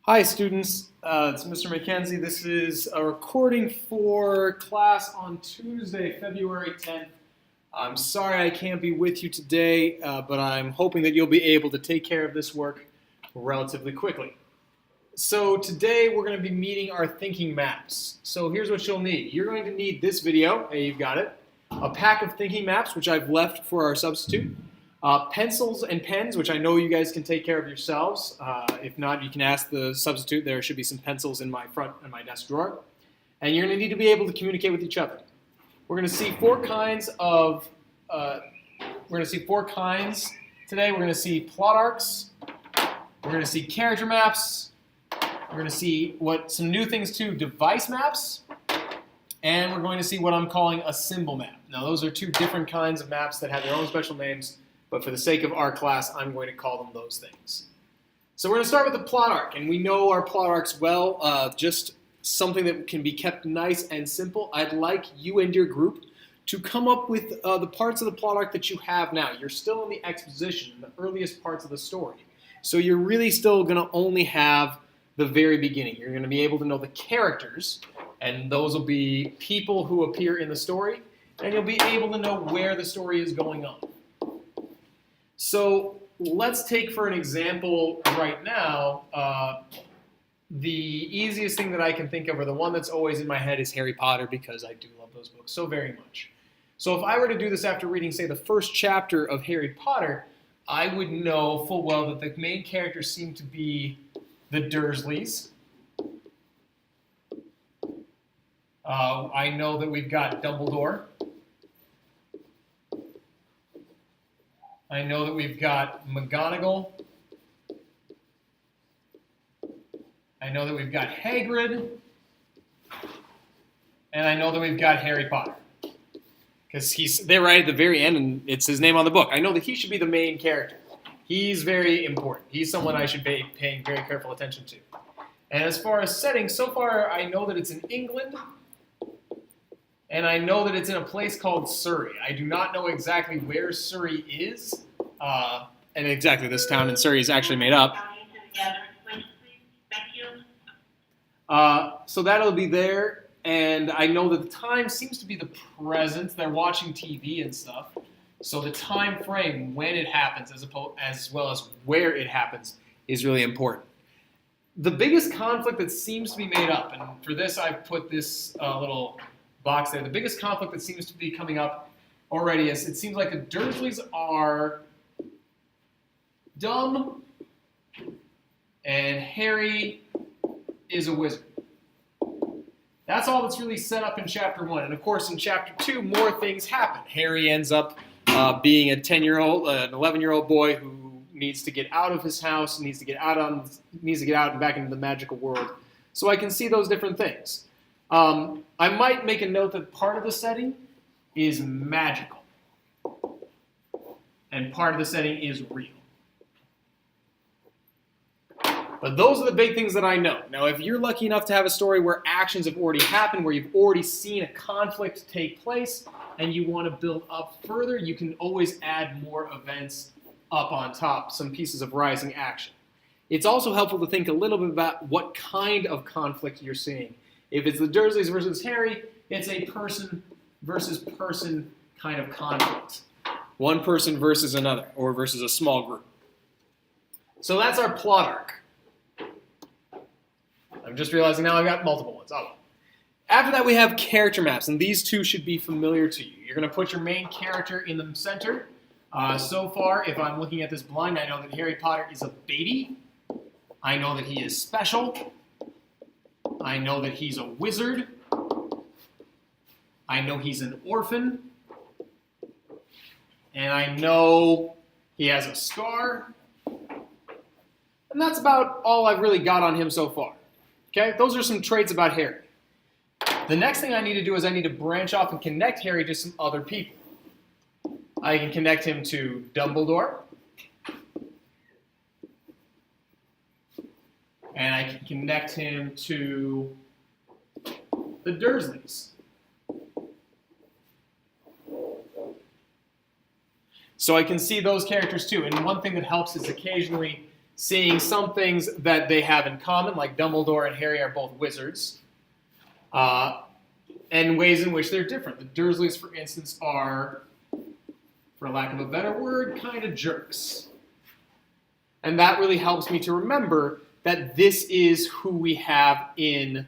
Hi students, it's Mr. McKenzie. This is a recording for class on Tuesday, February 10th. I'm sorry I can't be with you today, but I'm hoping that you'll be able to take care of this work relatively quickly. So today we're going to be meeting our thinking maps. So here's what you'll need. You're going to need this video, hey, you've got it, a pack of thinking maps, which I've left for our substitute, pencils and pens, which I know you guys can take care of yourselves. If not, you can ask the substitute. There should be some pencils in my desk drawer. And you're going to need to be able to communicate with each other. We're going to see four kinds today. We're going to see plot arcs. We're going to see character maps. We're going to see some new things too, device maps. And we're going to see what I'm calling a symbol map. Now, those are two different kinds of maps that have their own special names. But for the sake of our class, I'm going to call them those things. So we're going to start with the plot arc, and we know our plot arcs well, just something that can be kept nice and simple. I'd like you and your group to come up with the parts of the plot arc that you have now. You're still in the exposition, the earliest parts of the story. So you're really still going to only have the very beginning. You're going to be able to know the characters, and those will be people who appear in the story, and you'll be able to know where the story is going on. So let's take for an example right now, the easiest thing that I can think of, or the one that's always in my head, is Harry Potter, because I do love those books so very much. So if I were to do this after reading, say, the first chapter of Harry Potter, I would know full well that the main characters seem to be the Dursleys. I know that we've got Dumbledore. I know that we've got McGonagall. I know that we've got Hagrid. And I know that we've got Harry Potter. Because they're right at the very end, and it's his name on the book. I know that he should be the main character. He's very important. He's someone I should be paying very careful attention to. And as far as setting, so far I know that it's in England. And I know that it's in a place called Surrey. I do not know exactly where Surrey is. And exactly this town in Surrey is actually made up. So that'll be there. And I know that the time seems to be the present. They're watching TV and stuff. So the time frame when it happens, as well as where it happens, is really important. The biggest conflict that seems to be made up, and for this I've put this little box there. The biggest conflict that seems to be coming up already is it seems like the Dursleys are dumb and Harry is a wizard. That's all that's really set up in Chapter 1. And of course in Chapter 2 more things happen. Harry ends up being an 11-year-old boy who needs to get out of his house, needs to get out and back into the magical world. So I can see those different things. I might make a note that part of the setting is magical and part of the setting is real. But those are the big things that I know. Now, if you're lucky enough to have a story where actions have already happened, where you've already seen a conflict take place, and you want to build up further, you can always add more events up on top, some pieces of rising action. It's also helpful to think a little bit about what kind of conflict you're seeing. If it's the Dursleys versus Harry, it's a person versus person kind of conflict. One person versus another, or versus a small group. So that's our plot arc. I'm just realizing now I've got multiple ones. Oh. After that, we have character maps, and these two should be familiar to you. You're going to put your main character in the center. So far, if I'm looking at this blind, I know that Harry Potter is a baby. I know that he is special. I know that he's a wizard. I know he's an orphan. And I know he has a scar. And that's about all I've really got on him so far. Okay, those are some traits about Harry. The next thing I need to do is I need to branch off and connect Harry to some other people. I can connect him to Dumbledore. And I can connect him to the Dursleys. So I can see those characters too. And one thing that helps is occasionally seeing some things that they have in common, like Dumbledore and Harry are both wizards, and ways in which they're different. The Dursleys, for instance, are, for lack of a better word, kind of jerks. And that really helps me to remember that this is who we have in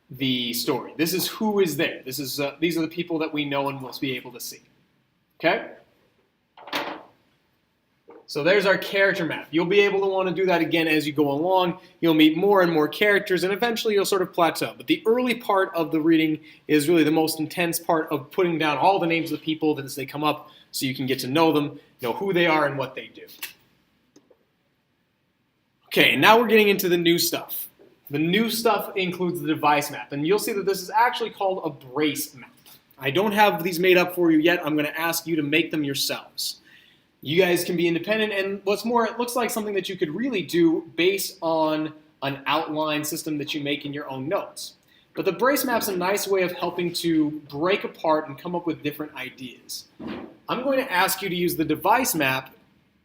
the story. This is who is there. These are the people that we know and will be able to see. Okay? So there's our character map. You'll be able to want to do that again as you go along. You'll meet more and more characters, and eventually you'll sort of plateau. But the early part of the reading is really the most intense part of putting down all the names of the people as they come up so you can get to know them, know who they are and what they do. Okay, now we're getting into the new stuff. The new stuff includes the device map, and you'll see that this is actually called a brace map. I don't have these made up for you yet. I'm going to ask you to make them yourselves. You guys can be independent, and what's more, it looks like something that you could really do based on an outline system that you make in your own notes. But the brace map's a nice way of helping to break apart and come up with different ideas. I'm going to ask you to use the device map,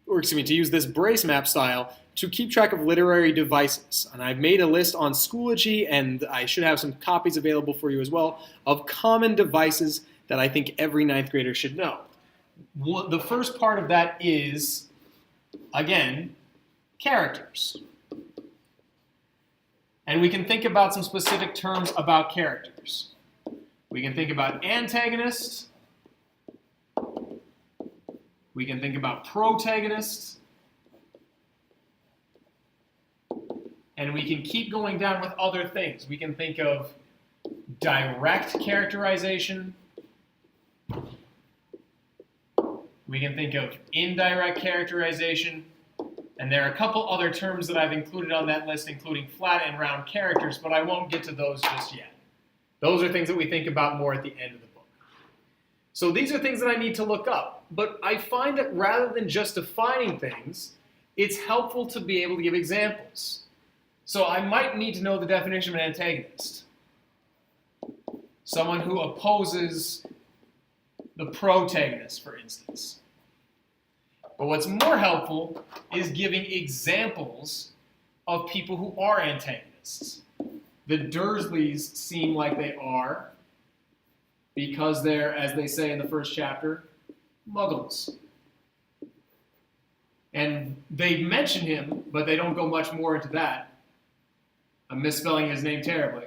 to use this brace map style to keep track of literary devices. And I've made a list on Schoology, and I should have some copies available for you as well, of common devices that I think every 9th grader should know. The first part of that is, again, characters. And we can think about some specific terms about characters. We can think about antagonists. We can think about protagonists. And we can keep going down with other things. We can think of direct characterization. We can think of indirect characterization, and there are a couple other terms that I've included on that list, including flat and round characters, but I won't get to those just yet. Those are things that we think about more at the end of the book. So these are things that I need to look up, but I find that rather than just defining things, it's helpful to be able to give examples. So I might need to know the definition of an antagonist. Someone who opposes the protagonist, for instance. But what's more helpful is giving examples of people who are antagonists. The Dursleys seem like they are because they're, as they say in the first chapter, muggles. And they mention him, but they don't go much more into that. I'm misspelling his name terribly.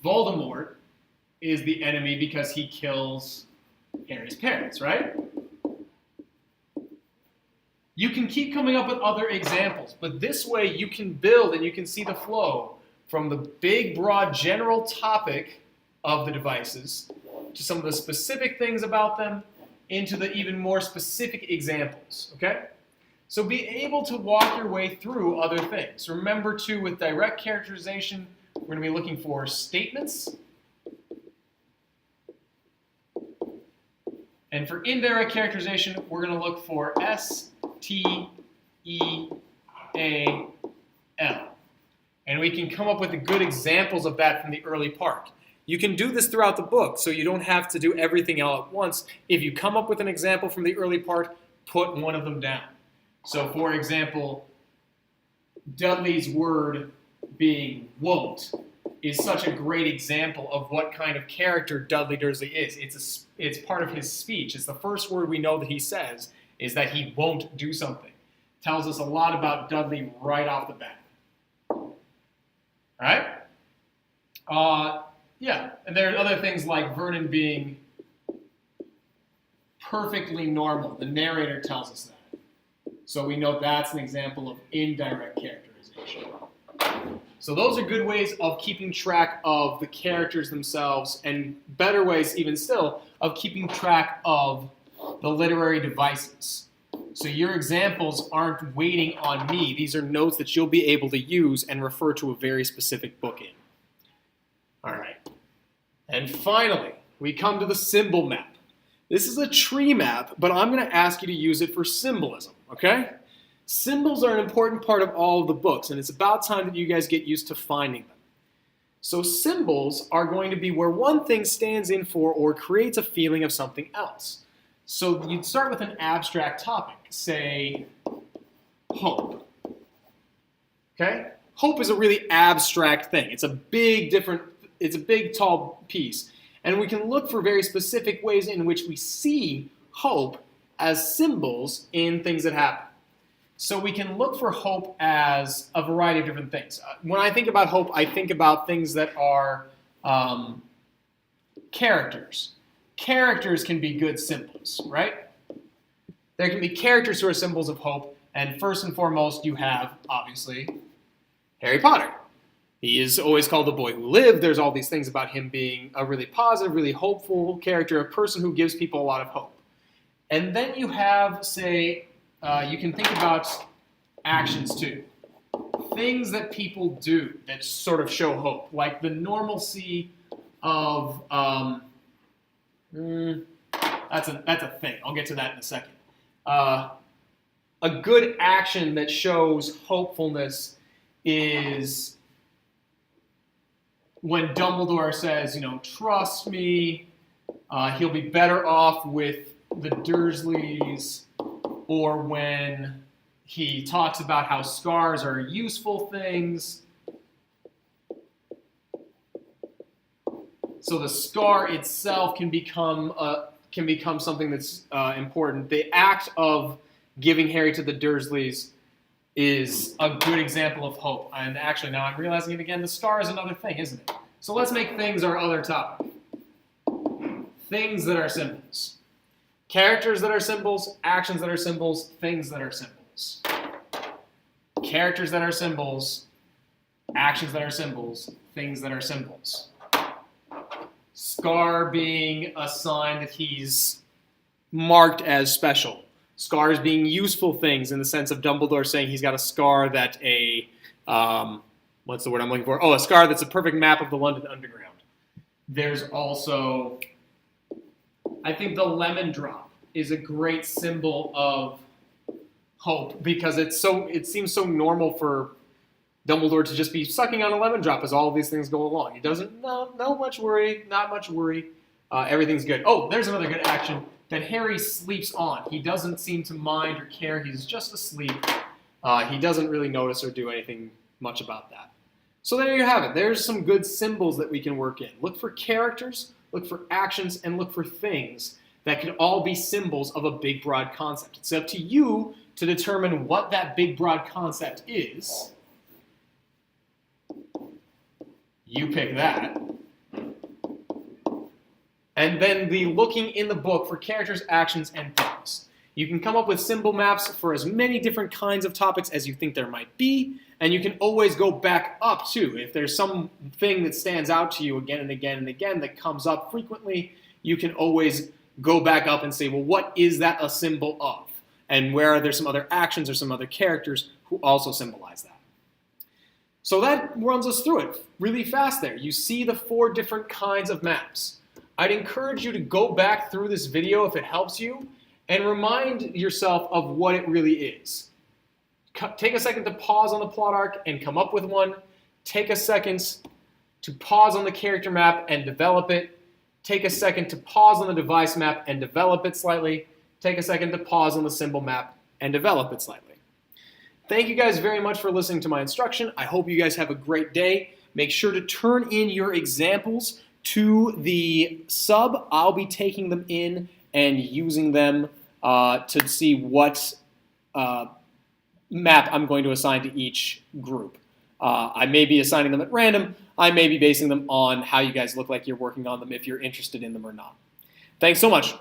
Voldemort is the enemy because he kills Harry's parents, right? You can keep coming up with other examples, but this way you can build and you can see the flow from the big, broad, general topic of the devices to some of the specific things about them into the even more specific examples, okay? So be able to walk your way through other things. Remember, too, with direct characterization, we're going to be looking for statements. And for indirect characterization, we're going to look for S-T-E-A-L. And we can come up with the good examples of that from the early part. You can do this throughout the book, so you don't have to do everything all at once. If you come up with an example from the early part, put one of them down. So, for example, Dudley's word being won't is such a great example of what kind of character Dudley Dursley is. It's part of his speech. It's the first word we know that he says is that he won't do something. Tells us a lot about Dudley right off the bat. All right? Yeah, and there are other things like Vernon being perfectly normal. The narrator tells us that. So we know that's an example of indirect characterization. So those are good ways of keeping track of the characters themselves, and better ways, even still, of keeping track of the literary devices. So your examples aren't waiting on me. These are notes that you'll be able to use and refer to a very specific book in. All right. And finally, we come to the symbol map. This is a tree map, but I'm going to ask you to use it for symbolism, okay? Symbols are an important part of all of the books, and it's about time that you guys get used to finding them. So symbols are going to be where one thing stands in for or creates a feeling of something else. So you'd start with an abstract topic, say hope. Okay? Hope is a really abstract thing. It's a big, tall piece. And we can look for very specific ways in which we see hope as symbols in things that happen. So we can look for hope as a variety of different things. When I think about hope, I think about things that are characters. Characters can be good symbols, right? There can be characters who are symbols of hope, and first and foremost, you have, obviously, Harry Potter. He is always called the boy who lived. There's all these things about him being a really positive, really hopeful character, a person who gives people a lot of hope. And then you have, say, you can think about actions too. Things that people do that sort of show hope, like the normalcy of, that's a thing. I'll get to that in a second. A good action that shows hopefulness is when Dumbledore says, trust me, he'll be better off with the Dursleys, or when he talks about how scars are useful things. So the scar itself can become something that's important. The act of giving Harry to the Dursleys is a good example of hope. And actually, now I'm realizing it again, the scar is another thing, isn't it? So let's make things our other topic. Things that are symbols. Characters that are symbols, actions that are symbols, things that are symbols. Characters that are symbols, actions that are symbols, things that are symbols. Scar being a sign that he's marked as special. Scars being useful things in the sense of Dumbledore saying he's got a scar that what's the word I'm looking for? Oh, a scar that's a perfect map of the London Underground. There's also, I think the lemon drop is a great symbol of hope because it seems so normal for Dumbledore to just be sucking on a lemon drop as all of these things go along. He doesn't, no much worry, not much worry. Everything's good. Oh, there's another good action that Harry sleeps on. He doesn't seem to mind or care. He's just asleep. He doesn't really notice or do anything much about that. So there you have it. There's some good symbols that we can work in. Look for characters, look for actions, and look for things that can all be symbols of a big, broad concept. It's up to you to determine what that big, broad concept is. You pick that. And then the looking in the book for characters, actions, and things. You can come up with symbol maps for as many different kinds of topics as you think there might be, and you can always go back up too. If there's some thing that stands out to you again and again and again that comes up frequently, you can always go back up and say, well, what is that a symbol of? And where are there some other actions or some other characters who also symbolize that? So that runs us through it really fast there. You see the 4 different kinds of maps. I'd encourage you to go back through this video if it helps you and remind yourself of what it really is. Take a second to pause on the plot arc and come up with one. Take a second to pause on the character map and develop it. Take a second to pause on the device map and develop it slightly. Take a second to pause on the symbol map and develop it slightly. Thank you guys very much for listening to my instruction. I hope you guys have a great day. Make sure to turn in your examples to the sub. I'll be taking them in and using them to see what map I'm going to assign to each group. I may be assigning them at random. I may be basing them on how you guys look like you're working on them if you're interested in them or not. Thanks so much.